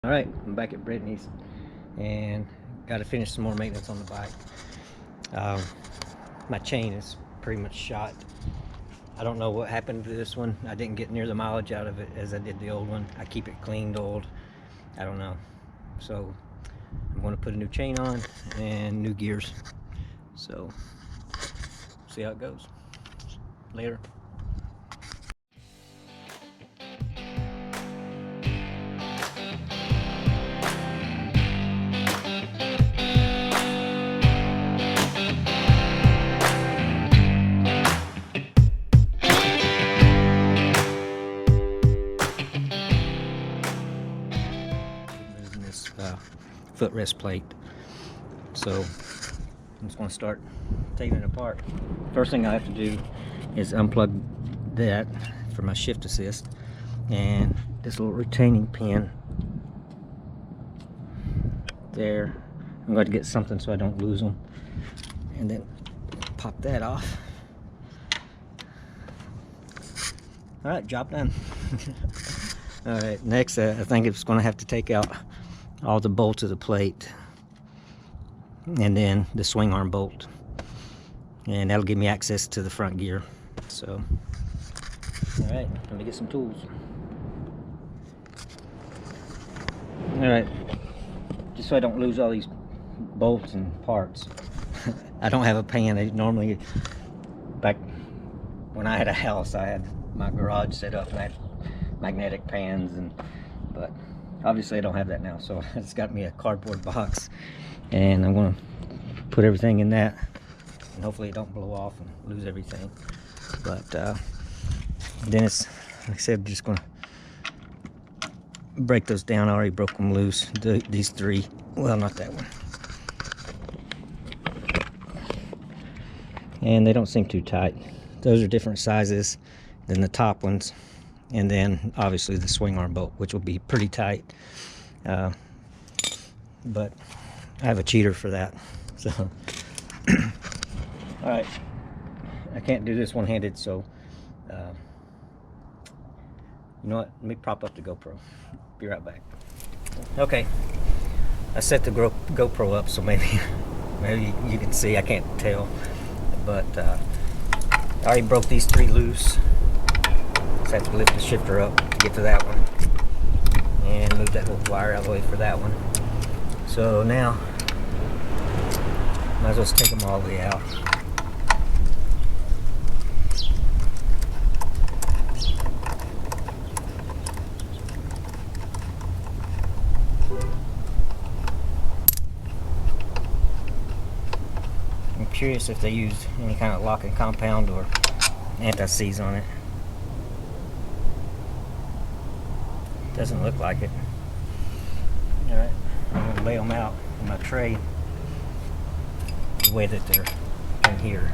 Alright, I'm back at Brittany's and got to finish some more maintenance on the bike. My chain is pretty much shot. I don't know what happened to this one. I didn't get near the mileage out of it as I did the old one. I keep it cleaned oiled. I don't know. So I'm going to put a new chain on and new gears. So see how it goes. Later. Footrest plate, so I'm just going to start taking it apart. First thing I have to do is unplug that for my shift assist, and this little retaining pin there. I'm going to get something so I don't lose them, and then pop that off. Alright, job done. Alright, next I think it's going to have to take out all the bolts of the plate and then the swing arm bolt, and that'll give me access to the front gear. So alright, let me get some tools. Alright, just so I don't lose all these bolts and parts, I don't have a pan. Normally, back when I had a house, I had my garage set up and I had magnetic pans, but obviously I don't have that now, so I just got me a cardboard box, and I'm going to put everything in that, and hopefully it don't blow off and lose everything. But then it's, like I said, just going to break those down. I already broke them loose, these three. Well, not that one. And they don't seem too tight. Those are different sizes than the top ones. And then obviously the swing arm bolt, which will be pretty tight, but I have a cheater for that. So all right, I can't do this one-handed, so you know what, let me prop up the GoPro. Be right back. Okay, I set the GoPro up, so maybe you can see. I can't tell, but I already broke these three loose. I have to lift the shifter up to get to that one and move that little wire out of the way for that one. So now might as well just take them all the way out. I'm curious if they used any kind of locking compound or anti-seize on it. Doesn't look like it. Alright, I'm going to lay them out in my tray the way that they're in here.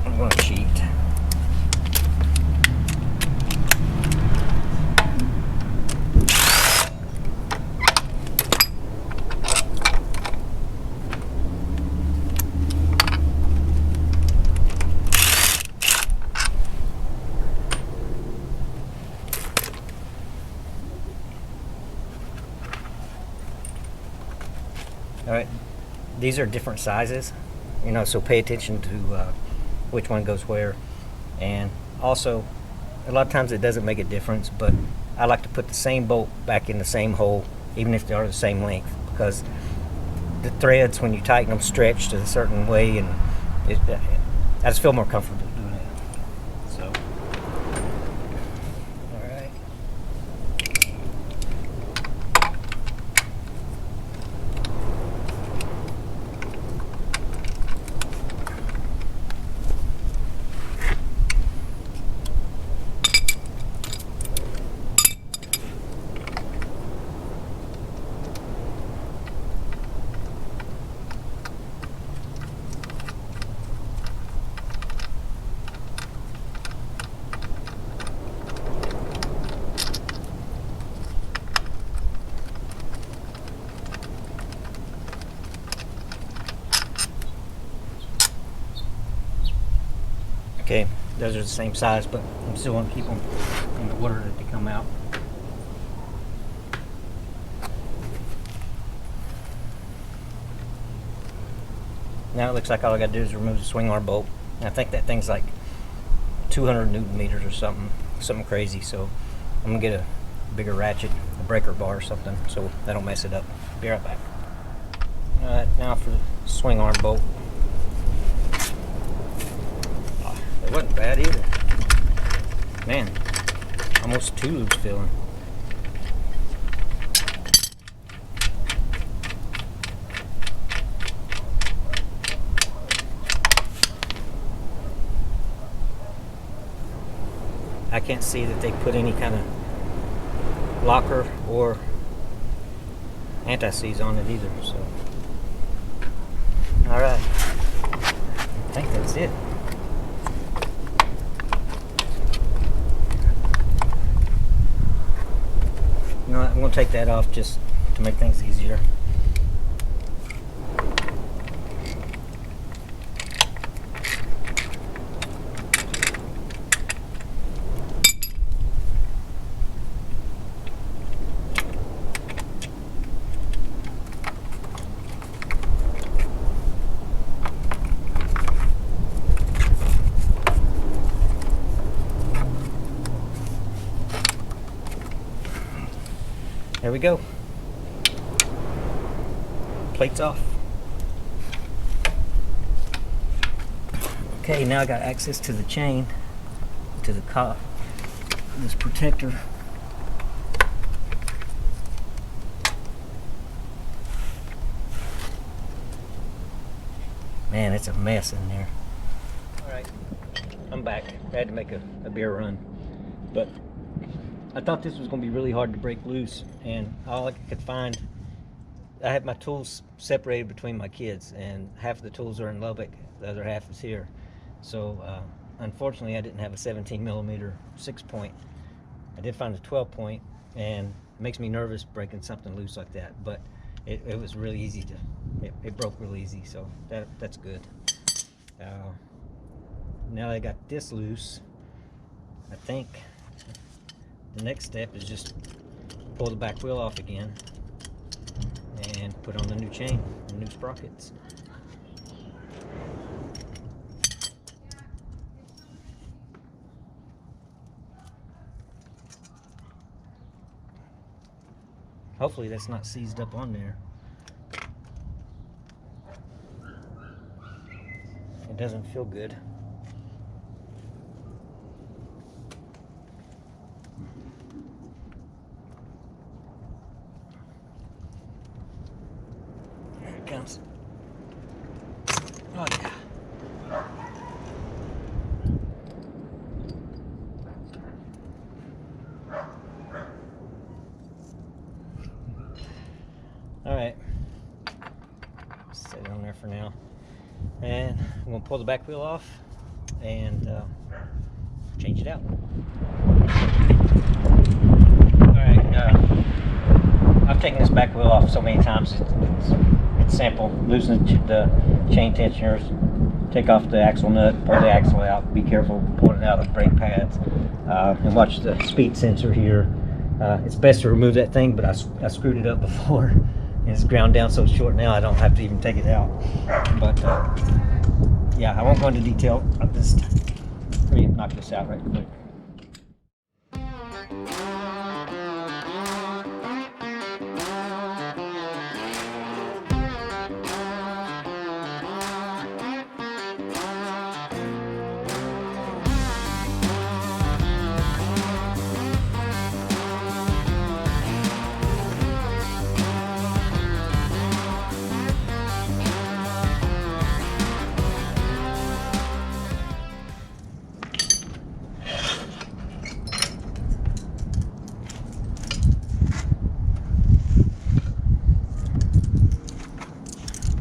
I'm going to cheat. Alright, these are different sizes, so pay attention to which one goes where. And also, a lot of times it doesn't make a difference, but I like to put the same bolt back in the same hole, even if they are the same length, because the threads, when you tighten them, stretch to a certain way, and I just feel more comfortable doing it. So, alright. Okay, those are the same size, but I'm still going to keep them in the order that they come out. Now it looks like all I got to do is remove the swing arm bolt. And I think that thing's like 200 Newton meters or something crazy. So I'm gonna get a bigger ratchet, a breaker bar or something, so I don't mess it up. Be right back. All right, now for the swing arm bolt. Oh, it wasn't bad either. Man, almost 2 loops filling. I can't see that they put any kind of locker or anti-seize on it either, so. All right, I think that's it. You know what, I'm gonna take that off just to make things easier. There we go. Plates off. Okay, now I got access to the chain, to the this protector. Man, it's a mess in there. Alright, I'm back. I had to make a beer run, but I thought this was going to be really hard to break loose, and all I could find, I had my tools separated between my kids, and half of the tools are in Lubbock, the other half is here. So unfortunately I didn't have a 17mm 6-point. I did find a 12-point, and it makes me nervous breaking something loose like that, but it was really easy to, it broke real easy, so that's good. Now I got this loose, I think the next step is just pull the back wheel off again and put on the new chain, the new sprockets. Hopefully that's not seized up on there. It doesn't feel good. Comes. Oh yeah. All right. Set it on there for now, and I'm gonna pull the back wheel off and change it out. All right. I've taken this back wheel off so many times. It's simple. Loosen the chain tensioners, take off the axle nut, pull the axle out. Be careful pulling it out of the brake pads, and watch the speed sensor here. It's best to remove that thing, but I screwed it up before, and it's ground down so short now I don't have to even take it out. But yeah, I won't go into detail. I'll just let me knock this out right quick.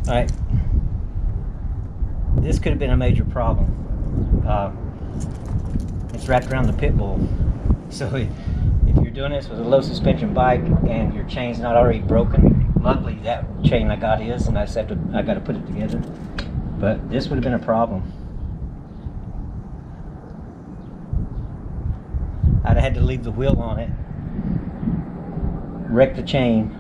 Alright, this could have been a major problem. It's wrapped around the pit bull. So if you're doing this with a low suspension bike and your chain's not already broken, luckily that chain I got is, and I got to put it together. But this would have been a problem. I'd have had to leave the wheel on it, wreck the chain,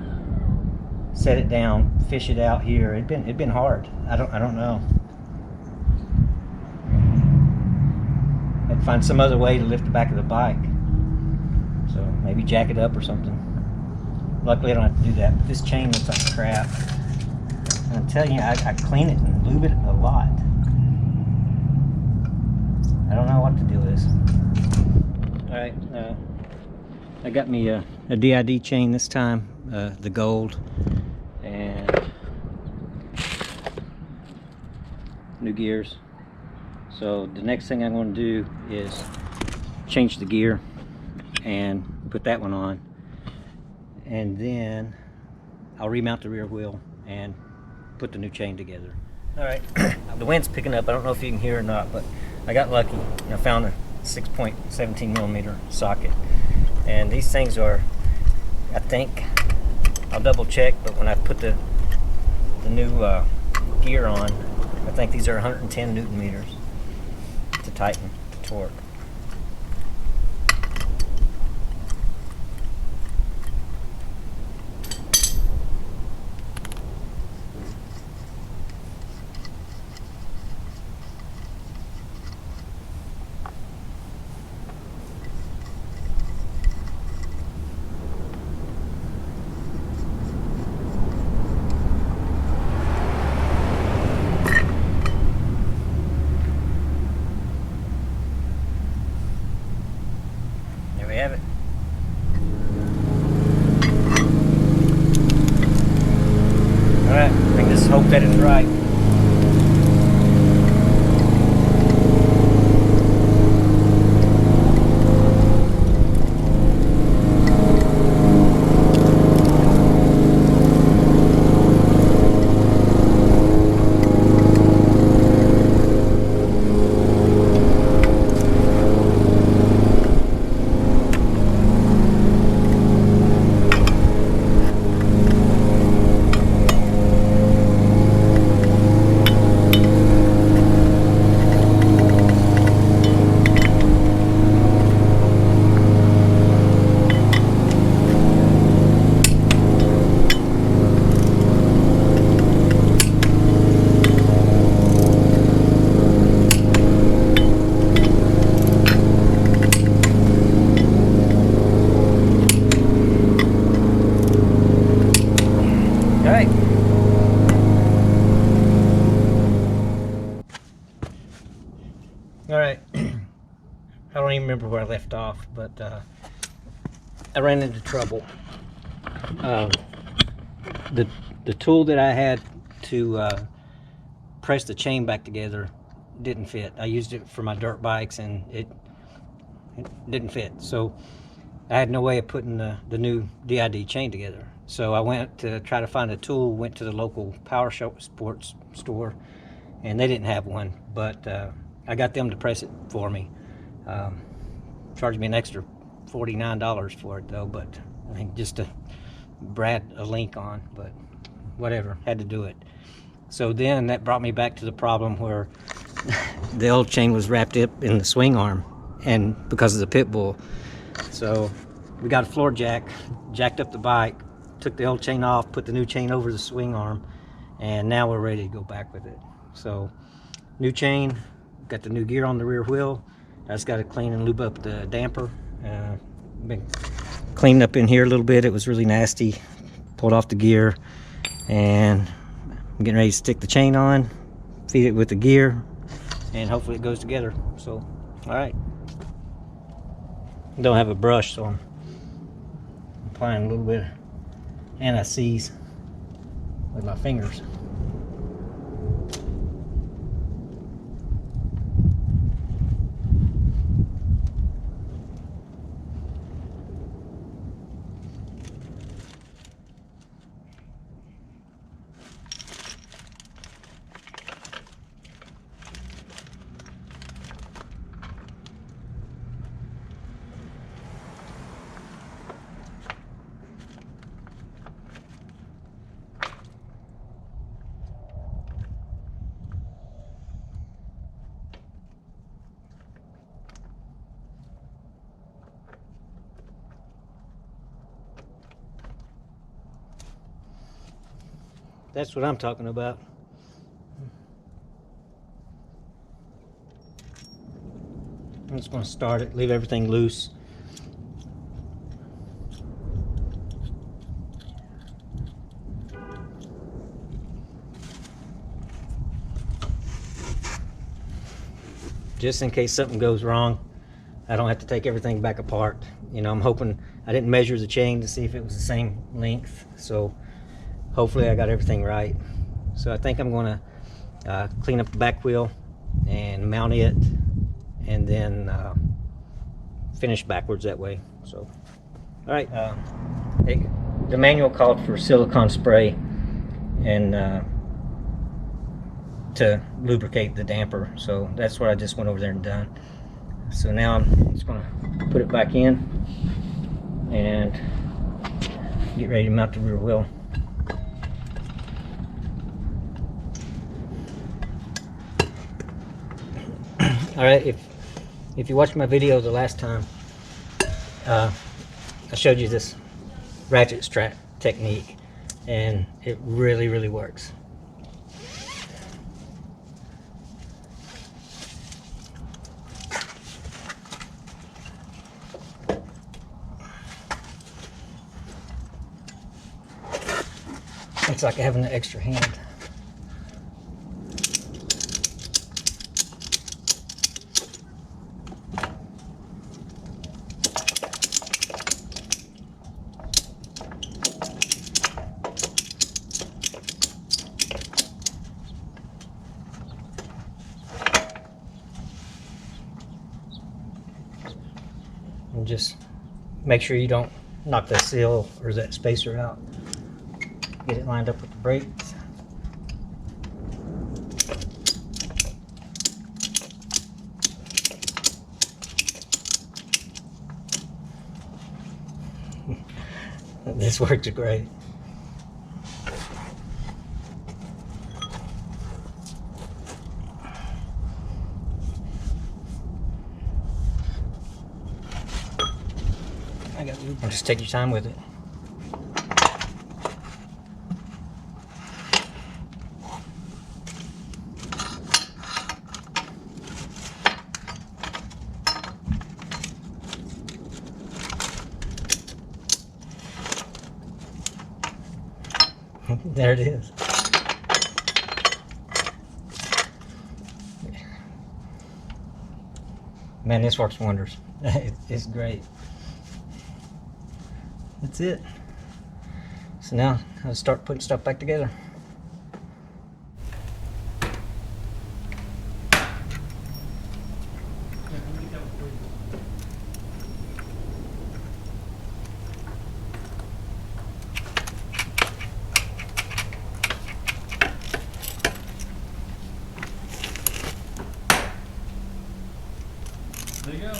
set it down, fish it out here. It'd been hard. I don't know. I'd find some other way to lift the back of the bike. So maybe jack it up or something. Luckily I don't have to do that. But this chain looks like crap. And I'm telling you, I clean it and lube it a lot. I don't know what to do with this. Alright, I got me a DID chain this time, the gold, and new gears. So the next thing I'm going to do is change the gear and put that one on, and then I'll remount the rear wheel and put the new chain together. Alright, the wind's picking up. I don't know if you can hear or not, but I got lucky. I found a 6.17mm socket, and these things are, I think, I'll double check, but when I put the new gear on, I think these are 110 Newton meters to tighten the torque. We have it. Alright, I think just hope that it's right. Alright, I don't even remember where I left off, but I ran into trouble. The tool that I had to press the chain back together didn't fit. I used it for my dirt bikes and it didn't fit. So I had no way of putting the new DID chain together. So I went to try to find a tool, went to the local power sports store, and they didn't have one, but I got them to press it for me. Charged me an extra $49 for it though, but I think just to brad a link on, but whatever, had to do it. So then that brought me back to the problem where the old chain was wrapped up in the swing arm, and because of the pit bull. So we got a floor jack, jacked up the bike, took the old chain off, put the new chain over the swing arm, and now we're ready to go back with it. So new chain, got the new gear on the rear wheel. I just got to clean and lube up the damper. Been cleaned up in here a little bit. It was really nasty. Pulled off the gear, and I'm getting ready to stick the chain on, feed it with the gear, and hopefully it goes together. So, all right. Don't have a brush, so I'm applying a little bit of anti-seize with my fingers. That's what I'm talking about. I'm just going to start it, leave everything loose. Just in case something goes wrong, I don't have to take everything back apart. You know, I'm hoping, I didn't measure the chain to see if it was the same length, so hopefully I got everything right. So I think I'm going to clean up the back wheel and mount it, and then finish backwards that way. So, all right. The manual called for silicone spray and to lubricate the damper, so that's what I just went over there and done. So now I'm just going to put it back in and get ready to mount the rear wheel. All right, if you watched my video the last time, I showed you this ratchet strap technique, and it really works. It's like having an extra hand. And just make sure you don't knock that seal or that spacer out. Get it lined up with the brakes. This works great. Just take your time with it. There it is. Man, this works wonders. It's great. That's it. So now I'll start putting stuff back together. There you go.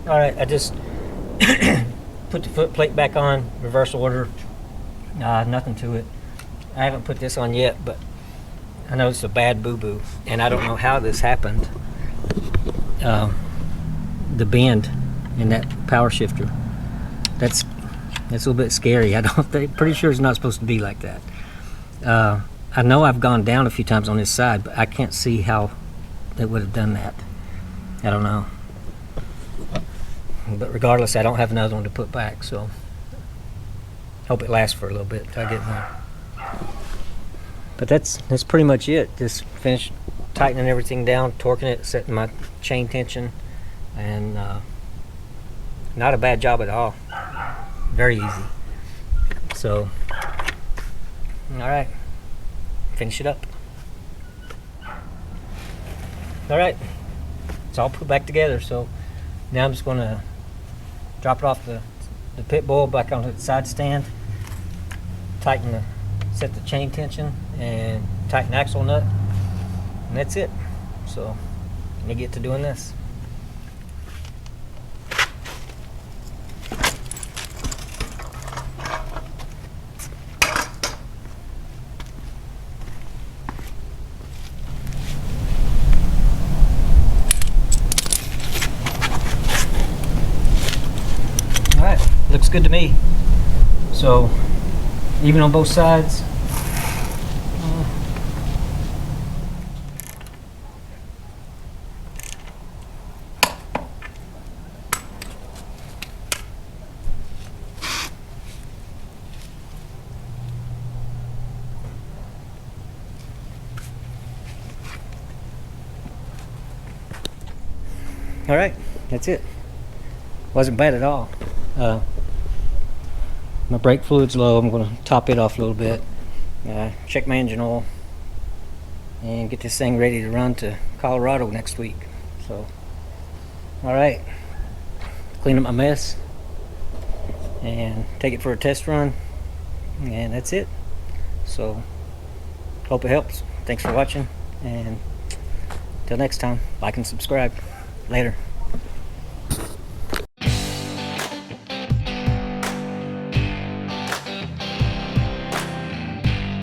Alright, I just put the foot plate back on, reverse order. Nothing to it. I haven't put this on yet, but I know it's a bad boo-boo, and I don't know how this happened. The bend in that power shifter. That's a little bit scary. Pretty sure it's not supposed to be like that. I know I've gone down a few times on this side, but I can't see how it would have done that. I don't know. But regardless, I don't have another one to put back, so hope it lasts for a little bit till I get one. But that's pretty much it. Just finished tightening everything down, torquing it, setting my chain tension, and not a bad job at all. Very easy. So, all right, finish it up. All right, it's all put back together. So now I'm just going to drop it off the pit bull back onto the side stand, set the chain tension, and tighten the axle nut, and that's it. So let me get to doing this. Alright, looks good to me. So even on both sides. All right, that's it. Wasn't bad at all. My brake fluid's low. I'm going to top it off a little bit. Check my engine oil and get this thing ready to run to Colorado next week. So, all right, clean up my mess and take it for a test run, and that's it. So, hope it helps. Thanks for watching, and until next time, like and subscribe. Later.